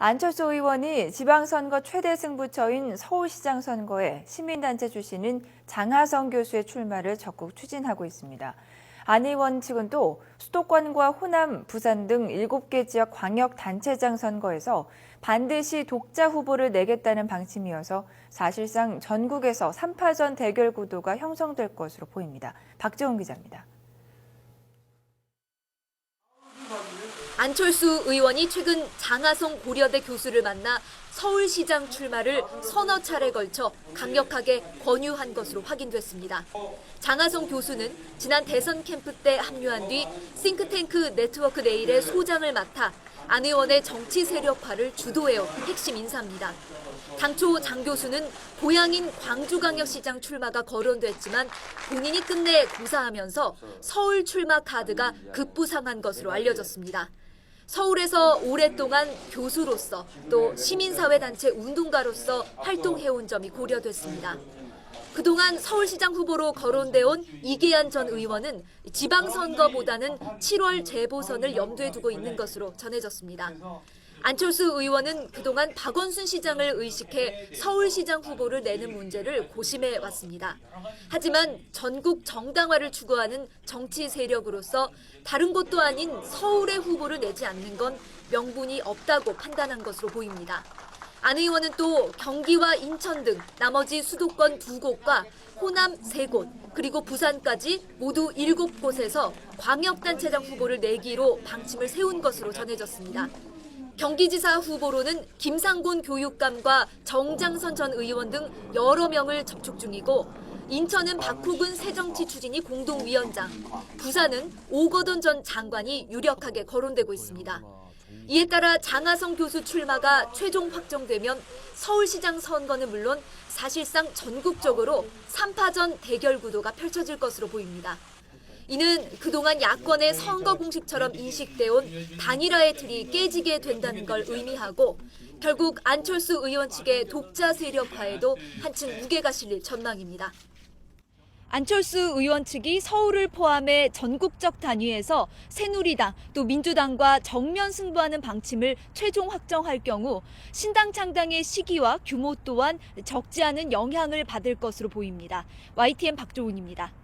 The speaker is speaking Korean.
안철수 의원이 지방선거 최대 승부처인 서울시장 선거에 시민단체 출신인 장하성 교수의 출마를 적극 추진하고 있습니다. 안 의원 측은 또 수도권과 호남, 부산 등 7개 지역 광역단체장 선거에서 반드시 독자 후보를 내겠다는 방침이어서 사실상 전국에서 3파전 대결 구도가 형성될 것으로 보입니다. 박재훈 기자입니다. 안철수 의원이 최근 장하성 고려대 교수를 만나 서울시장 출마를 서너 차례 걸쳐 강력하게 권유한 것으로 확인됐습니다. 장하성 교수는 지난 대선 캠프 때 합류한 뒤 싱크탱크 네트워크 네일의 소장을 맡아 안 의원의 정치 세력화를 주도해온 핵심 인사입니다. 당초 장 교수는 고향인 광주광역시장 출마가 거론됐지만 본인이 끝내 고사하면서 서울 출마 카드가 급부상한 것으로 알려졌습니다. 서울에서 오랫동안 교수로서 또 시민사회단체 운동가로서 활동해온 점이 고려됐습니다. 그동안 서울시장 후보로 거론돼온 이계한 전 의원은 지방선거보다는 7월 재보선을 염두에 두고 있는 것으로 전해졌습니다. 안철수 의원은 그동안 박원순 시장을 의식해 서울시장 후보를 내는 문제를 고심해 왔습니다. 하지만 전국 정당화를 추구하는 정치 세력으로서 다른 곳도 아닌 서울의 후보를 내지 않는 건 명분이 없다고 판단한 것으로 보입니다. 안 의원은 또 경기와 인천 등 나머지 수도권 2곳과 호남 3곳, 그리고 부산까지 모두 7곳에서 광역단체장 후보를 내기로 방침을 세운 것으로 전해졌습니다. 경기지사 후보로는 김상곤 교육감과 정장선 전 의원 등 여러 명을 접촉 중이고 인천은 박후근 새정치추진위 공동위원장, 부산은 오거돈 전 장관이 유력하게 거론되고 있습니다. 이에 따라 장하성 교수 출마가 최종 확정되면 서울시장 선거는 물론 사실상 전국적으로 3파전 대결 구도가 펼쳐질 것으로 보입니다. 이는 그동안 야권의 선거 공식처럼 인식돼온 단일화의 틀이 깨지게 된다는 걸 의미하고 결국 안철수 의원 측의 독자 세력화에도 한층 무게가 실릴 전망입니다. 안철수 의원 측이 서울을 포함해 전국적 단위에서 새누리당 또 민주당과 정면 승부하는 방침을 최종 확정할 경우 신당 창당의 시기와 규모 또한 적지 않은 영향을 받을 것으로 보입니다. YTN 박조은입니다.